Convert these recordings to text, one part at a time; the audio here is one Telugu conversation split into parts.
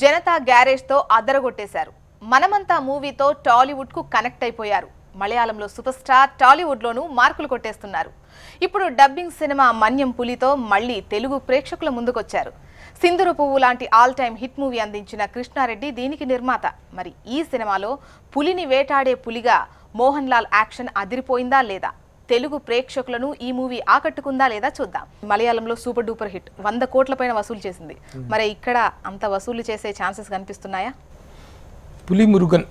జనతా గ్యారేజ్ తో అదరగొట్టేశారు. మనమంతా మూవీతో టాలీవుడ్ కు కనెక్ట్ అయిపోయారు. మలయాళంలో సూపర్ స్టార్, టాలీవుడ్ లోనూ మార్కులు కొట్టేస్తున్నారు. ఇప్పుడు డబ్బింగ్ సినిమా మన్యం పులితో మళ్ళీ తెలుగు ప్రేక్షకుల ముందుకొచ్చారు. సింధూర పువ్వు లాంటి ఆల్ టైమ్ హిట్ మూవీ అందించిన కృష్ణారెడ్డి దీనికి నిర్మాత. మరి ఈ సినిమాలో పులిని వేటాడే పులిగా మోహన్ లాల్ యాక్షన్ అదిరిపోయిందా లేదా? తెలుగు ప్రేక్షకులను ఈ మూవీ ఆకట్టుకుందా లేదా చూద్దాం. మలయాళంలో సూపర్ డూపర్ హిట్ 100 కోట్ల పైన వసూలు చేసింది. మరి ఇక్కడ అంత వసూలు చేసే ఛాన్సెస్ కనిపిస్తున్నాయా? పులి మురుగన్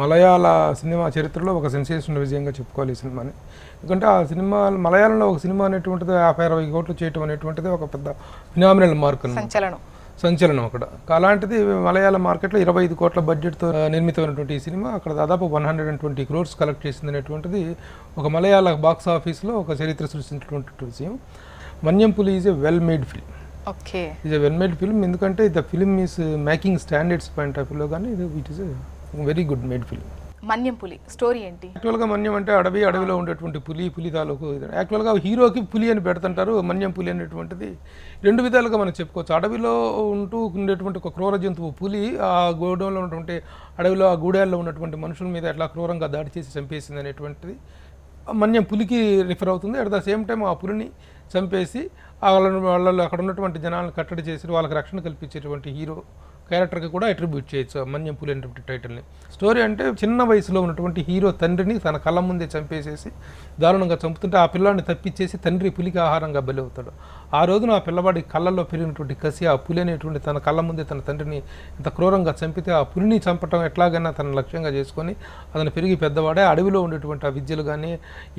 మలయాళ సినిమా చరిత్రలో ఒక సెన్సేషనల్ విజయంగా చెప్పుకోవాలి ఈ సినిమాని. ఎందుకంటే ఆ సినిమా మలయాళంలో ఒక సినిమా అనేటువంటిది 50-60 కోట్లు చేయటం అనేటువంటిది ఒక పెద్ద ఫినామినల్ మార్క్, సంచలనం అక్కడ. అలాంటిది మలయాళ మార్కెట్లో 25 కోట్ల బడ్జెట్తో నిర్మితమైనటువంటి ఈ సినిమా అక్కడ దాదాపు 120 crores కలెక్ట్ చేసింది అనేటువంటిది ఒక మలయాళ బాక్స్ ఆఫీస్లో ఒక చరిత్ర సృష్టించినటువంటి విషయం. Manyam Puli is a well made film. Is a well made film. ఎందుకంటే the film is making standards point of వ్యూలో కానీ it is a very good made film. Manyam Puli story ఏంటి? యాక్చువల్గా మన్యం అంటే అడవిలో ఉండేటువంటి పులి తాలూకు. యాక్చువల్గా హీరోకి పులి అని పెడుతుంటారు. మన్యం పులి అనేటువంటిది రెండు విధాలుగా మనం చెప్పుకోవచ్చు. అడవిలో ఉంటూ ఉండేటువంటి ఒక క్రూర జంతువు పులి ఆ గూడెంలో ఉన్నటువంటి అడవిలో ఆ గూడెల్లో ఉన్నటువంటి మనుషుల మీద ఎట్లా క్రూరంగా దాడి చేసి చంపేసింది అనేటువంటిది మన్యం పులికి రిఫర్ అవుతుంది. అట్ ద సేమ్ టైం ఆ పులిని చంపేసి వాళ్ళు అక్కడ ఉన్నటువంటి జనాలను కట్టడి చేసి వాళ్ళకి రక్షణ కల్పించేటువంటి హీరో క్యారెక్టర్కి కూడా అట్రిబ్యూట్ చేయొచ్చు మన్యం పులి అనేటువంటి టైటిల్ని. స్టోరీ అంటే చిన్న వయసులో ఉన్నటువంటి హీరో తండ్రిని తన కళ్ళ ముందే చంపేసేసి దారుణంగా చంపుతుంటే ఆ పిల్లాడిని తప్పించేసి తండ్రి పులికి ఆహారంగా బలి అవుతాడు. ఆ రోజున ఆ పిల్లవాడి కళ్ళల్లో పెరిగినటువంటి కసి ఆ పులి అనేటువంటి తన కళ్ళ ముందే తన తండ్రిని ఇంత క్రూరంగా చంపితే ఆ పులిని చంపటం ఎట్లాగైనా తన లక్ష్యంగా చేసుకొని అతను పెరిగి పెద్దవాడే అడవిలో ఉండేటువంటి ఆ విద్యలు కానీ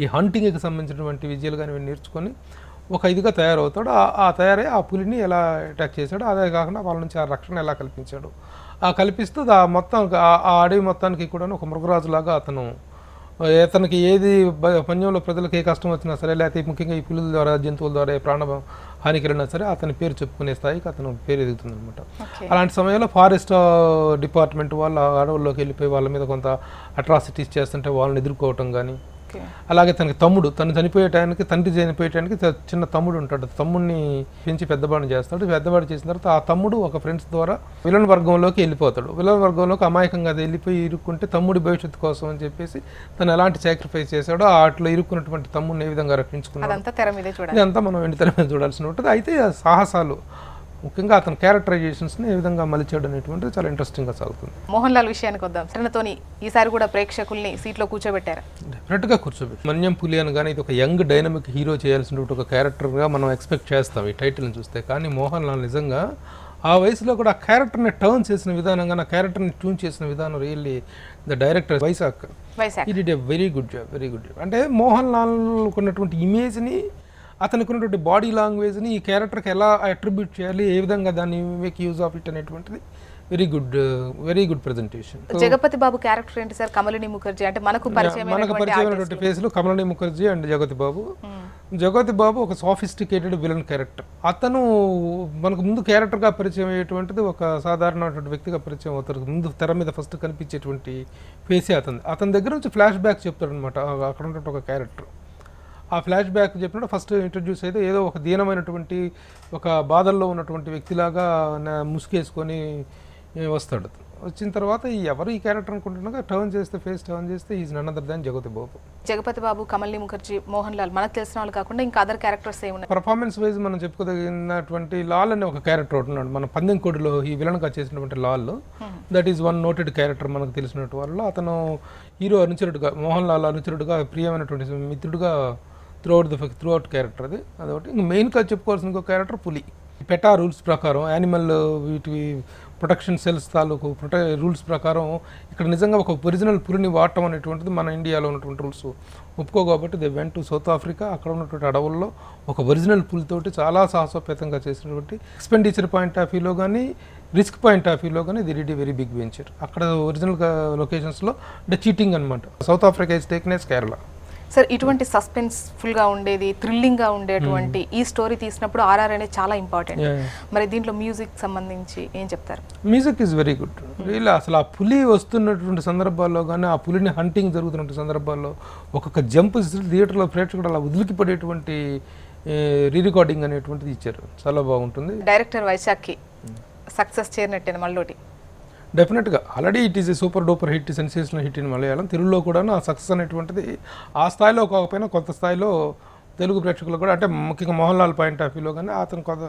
ఈ హంటింగ్కి సంబంధించినటువంటి విద్యలు కానీ నేర్చుకొని ఒక ఇదిగా తయారవుతాడు. ఆ తయారై ఆ పులిని ఎలా అటాక్ చేశాడు, అదే కాకుండా వాళ్ళ నుంచి ఆ రక్షణ ఎలా కల్పించాడు, ఆ కల్పిస్తూ మొత్తం ఆ అడవి మొత్తానికి కూడా ఒక మృగరాజులాగా అతనికి ఏది పన్యంలో ప్రజలకు ఏ కష్టం వచ్చినా సరే, లేకపోతే ముఖ్యంగా ఈ పులుల ద్వారా జంతువుల ద్వారా ప్రాణ హానికి వెళ్ళినా సరే అతని పేరు చెప్పుకునే స్థాయికి అతను పేరు ఎదుగుతుంది అనమాట. అలాంటి సమయంలో ఫారెస్ట్ డిపార్ట్మెంట్ వాళ్ళు అడవుల్లోకి వెళ్ళిపోయి వాళ్ళ మీద కొంత అట్రాసిటీస్ చేస్తుంటే వాళ్ళని ఎదుర్కోవటం కానీ, అలాగే తను చనిపోయే టైంకి తండ్రి చనిపోయే టైంకి చిన్న తమ్ముడు ఉంటాడు. తమ్ముడిని పెంచి పెద్దవాడిని చేస్తాడు. పెద్దవాడు చేసిన తర్వాత ఆ తమ్ముడు ఒక ఫ్రెండ్స్ ద్వారా విలన్ వర్గంలోకి వెళ్ళిపోతాడు. విలన్ వర్గంలోకి అమాయకంగా అది వెళ్ళిపోయి ఇరుక్కుంటే తమ్ముడి భవిష్యత్తు కోసం అని చెప్పేసి తను ఎలాంటి సాక్రిఫైస్ చేశాడో అట్లా ఇరుక్కున్నటువంటి తమ్ముడిని ఏ విధంగా రక్షించుకున్నాడు ఇదంతా మనం వెండి తెర మీద చూడాల్సి ఉంటుంది. అయితే సాహసాలు ముఖ్యంగా అతని క్యారెక్టరైజేషన్స్ని ఏ విధంగా మలిచాడు అనేటువంటిది చాలా ఇంట్రెస్టింగ్గా సాగుతుంది. మోహన్ లాల్ విషయానికి వద్దాం. సరణతోని ఈసారి కూడా ప్రేక్షకుల్ని సీట్లో కూర్చోబెట్టారు. డెఫినెట్గా కూర్చోబెట్టి మన్యం పులి అని కానీ ఇది ఒక యంగ్ డైనమిక్ హీరో చేయాల్సిన ఒక క్యారెక్టర్గా మనం ఎక్స్పెక్ట్ చేస్తాం ఈ టైటిల్ని చూస్తే. కానీ మోహన్ లాల్ నిజంగా ఆ వయసులో కూడా ఆ క్యారెక్టర్ని టర్న్ చేసిన విధానంగా, నా క్యారెక్టర్ని ట్యూన్ చేసిన విధానం రియల్లీ ద డైరెక్టర్ వైశాఖ్ ఈ did a very good job. అంటే మోహన్ లాల్ ఉన్నటువంటి ఇమేజ్ని, అతనికి ఉన్నటువంటి బాడీ లాంగ్వేజ్ని ఈ క్యారెక్టర్కి ఎలా అట్రిబ్యూట్ చేయాలి, ఏ విధంగా దాన్ని మేక్ యూజ్ ఆఫ్ ఇట్ అనేటువంటిది వెరీ గుడ్ ప్రెజెంటేషన్. జగపతి బాబు క్యారెక్టర్ ఏంటి సార్? కమలిని ముఖర్జీ అంటే మనకు పరిచయమైనటువంటి ఫేస్లో కమలిని ముఖర్జీ అండ్ జగపతి బాబు. జగపతి బాబు ఒక సాఫిస్టికేటెడ్ విలన్ క్యారెక్టర్. అతను మనకు ముందు క్యారెక్టర్గా పరిచయం అయ్యేటువంటిది ఒక సాధారణమైనటువంటి వ్యక్తిగా పరిచయం అవుతారు. ముందు తెర మీద ఫస్ట్ కనిపించేటువంటి ఫేసే అతని దగ్గర నుంచి ఫ్లాష్ బ్యాక్ చెప్తాడు అనమాట. అక్కడ ఉన్నటువంటి ఒక క్యారెక్టర్ ఆ ఫ్లాష్ బ్యాక్ చెప్పినప్పుడు ఫస్ట్ ఇంట్రడ్యూస్ అయితే ఏదో ఒక దీనమైనటువంటి ఒక బాధల్లో ఉన్నటువంటి వ్యక్తిలాగా ముసుగేసుకొని వస్తాడు. వచ్చిన తర్వాత ఎవరు ఈ క్యారెక్టర్ అనుకుంటున్నాగా ఫేస్ టర్న్ చేస్తే is none other than Jagapathi Babu, Kamalini Mukherjee, Mohan Lal మనకు తెలిసిన వాళ్ళు కాకుండా ఇంకా అదర్ క్యారెక్టర్స్ ఏమున్నాయి? పర్ఫార్మెన్స్ వైజ్ మనం చెప్పుకోదగినటువంటి లాల్ అనే ఒక క్యారెక్టర్ ఉంటున్నాడు. మన పందెంకోడిలో ఈ విలన్గా చేసినటువంటి Lal, that is one noted character మనకు తెలిసినటువంటి వాళ్ళు. అతను హీరో అనుచరుడుగా, మోహన్ లాల్ అనుచరుడుగా, ప్రియమైనటువంటి మిత్రుడుగా త్రూఅవుట్ క్యారెక్టర్ అదొకటి. ఇంకా మెయిన్గా చెప్పుకోవాల్సిన ఇంకో క్యారెక్టర్ పులి. పెటా రూల్స్ ప్రకారం యానిమల్ వీటి ప్రొటెక్షన్ సెల్స్ తాలూకు రూల్స్ ప్రకారం ఇక్కడ నిజంగా ఒక ఒరిజినల్ పులిని వాడటం అనేటువంటిది మన ఇండియాలో ఉన్నటువంటి రూల్స్ ఒప్పుకో కాబట్టి they went to south Africa. అక్కడ ఉన్నటువంటి అడవుల్లో ఒక ఒరిజినల్ పులితోటి చాలా సాహసోపేతంగా చేసినటువంటి ఎక్స్పెండిచర్ పాయింట్ ఆఫ్ వ్యూలో కానీ, రిస్క్ పాయింట్ ఆఫ్ వ్యూలో కానీ the did very big venture. అక్కడ ఒరిజినల్ లొకేషన్స్లో అంటే చీటింగ్ అనమాట. South Africa is taken as Kerala. Sir ఇటువంటి సస్పెన్స్ఫుల్గా ఉండేది, థ్రిల్లింగ్గా ఉండేటువంటి ఈ స్టోరీ తీసినప్పుడు ఆర్ఆర్ అనేది చాలా ఇంపార్టెంట్. మరి దీంట్లో మ్యూజిక్ సంబంధించి ఏం చెప్తారు? Music is very good. Real అసలు ఆ పులి వస్తున్నటువంటి సందర్భాల్లో కానీ, ఆ పులిని హంటింగ్ జరుగుతున్న సందర్భాల్లో ఒక్కొక్క జంప్ థియేటర్లో ప్రేక్షకుడు అలా ఉదిలికిపడేటువంటి రీ రికార్డింగ్ అనేటువంటిది ఇచ్చారు. చాలా బాగుంటుంది. డైరెక్టర్ వైశాఖ్కి సక్సెస్ చేరినట్టే మళ్ళీ డెఫినెట్గా already it is a super duper hit, sensational hit in Malayalam. తెలుగులో కూడా ఆ సక్సెస్ అనేటువంటిది ఆ స్థాయిలో కాకపోయినా కొంత స్థాయిలో తెలుగు ప్రేక్షకులు కూడా, అంటే ముఖ్యంగా మోహన్ లాల్ పాయింట్ ఆఫ్ వ్యూలో కానీ అతను కొంత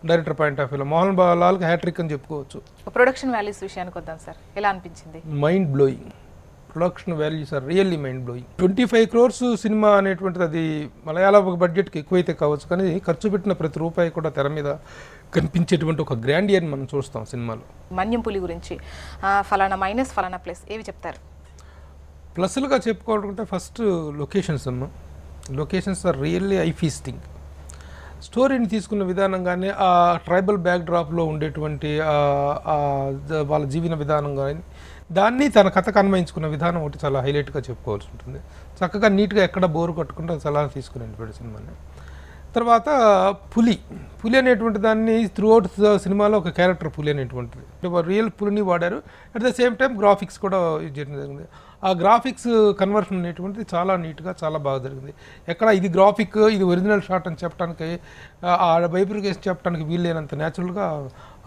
డైరెక్టర్ పాయింట్ ఆఫ్ వ్యూలో మోహన్ లాల్కి హ్యాట్రిక్ అని చెప్పుకోవచ్చు. ప్రొడక్షన్ వాల్యూస్ విషయానికి వద్దాం సార్, ఎలా అనిపించింది? Mind blowing. Production values are really mind blowing. 25 crores సినిమా అనేటువంటిది అది మలయాళ బడ్జెట్కి ఎక్కువైతే కావచ్చు, కానీ ఖర్చు పెట్టిన ప్రతి రూపాయి కూడా తెర మీద కనిపించేటువంటి ఒక గ్రాండియర్ని మనం చూస్తాం సినిమాలో. మన్యం పులి గురించి ఫలానా మైనస్ ఫలానా ప్లస్ ఏవి చెప్తారు? ప్లస్లుగా చెప్పుకోవాలంటే ఫస్ట్ లొకేషన్స్ అమ్మా. Locations are really eye feasting. స్టోరీని తీసుకున్న విధానం కానీ, ఆ ట్రైబల్ బ్యాక్డ్రాప్లో ఉండేటువంటి వాళ్ళ జీవన విధానం కానీ, దాన్ని తన కథకు అన్వయించుకున్న విధానం ఒకటి చాలా హైలైట్గా చెప్పుకోవాల్సి ఉంటుంది. చక్కగా నీట్గా ఎక్కడ బోరు కట్టుకుంటే సలహా తీసుకునేటువంటి సినిమాని. తర్వాత పులి అనేటువంటి దాన్ని త్రూఅవుట్ సినిమాలో ఒక క్యారెక్టర్ పులి అనేటువంటిది, రియల్ పులిని వాడారు. At the same time graphics కూడా జరిగింది. ఆ గ్రాఫిక్స్ కన్వర్షన్ అనేటువంటిది చాలా నీట్గా చాలా బాగా జరిగింది. ఎక్కడ ఇది గ్రాఫిక్, ఇది ఒరిజినల్ షాట్ అని చెప్పడానికి, ఆ బైబ్రికేషన్ చెప్పడానికి వీల్లేనంత న్యాచురల్గా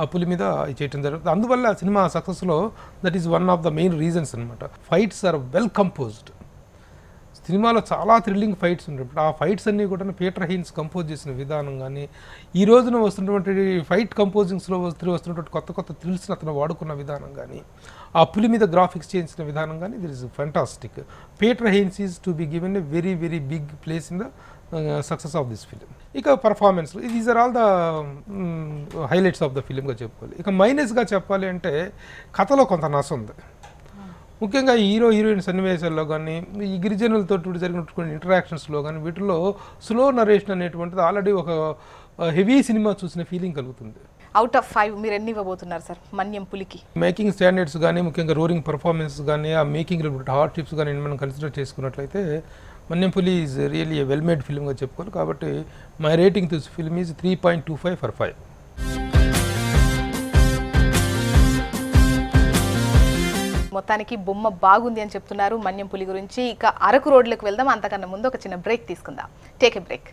ఆ పులి మీద చేయటం జరుగుతుంది. అందువల్ల సినిమా సక్సెస్లో that is one of the main reasons అనమాట. Fights are well composed. సినిమాలో చాలా థ్రిల్లింగ్ ఫైట్స్ ఉంటాయి. ఆ ఫైట్స్ అన్నీ కూడా పీటర్ హెయిన్స్ కంపోజ్ చేసిన విధానం కానీ, ఈ రోజున వస్తున్నటువంటి ఫైట్ కంపోజింగ్స్లో వస్తున్నటువంటి కొత్త కొత్త థ్రిల్స్ని అతను వాడుకున్న విధానం కానీ, ఆ పులి మీద గ్రాఫిక్స్ చేయించిన విధానం కానీ, that is fantastic. Peter Hein is to be given a very very big place in the success of this film. ఇక performance, these are all the highlights of the ఫిలింగా చెప్పుకోవాలి. ఇక మైనస్గా చెప్పాలి అంటే కథలో కొంత నష్టం ఉంది. ముఖ్యంగా హీరోయిన్ సన్నివేశాల్లో కానీ, ఈ గిరిజనులతో జరిగినటువంటి ఇంటరాక్షన్స్లో కానీ, వీటిలో స్లో నరేషన్ అనేటువంటిది ఆల్రెడీ ఒక హెవీ సినిమా చూసిన ఫీలింగ్ కలుగుతుంది. అవుట్ ఆఫ్ 5 మీరు ఎన్ని ఇవ్వబోతున్నారు సార్ మన్యం పులికి? మేకింగ్ స్టాండర్డ్స్ కానీ, ముఖ్యంగా రోరింగ్ పర్ఫార్మెన్స్ కానీ, ఆ మేకింగ్ హార్డ్షిప్స్ కానీ మనం కన్సిడర్ చేసుకున్నట్లయితే Manyam Puli is really a well made ఫిల్మ్గా చెప్పుకోవాలి. కాబట్టి my rating this film is 3.25 for 5. మొత్తానికి బొమ్మ బాగుంది అని చెప్తున్నారు మన్యం పులి గురించి. ఇక అరకు రోడ్లకు వెళ్దాం, అంతకన్నా ముందు ఒక చిన్న బ్రేక్ తీసుకుందాం. Take a break.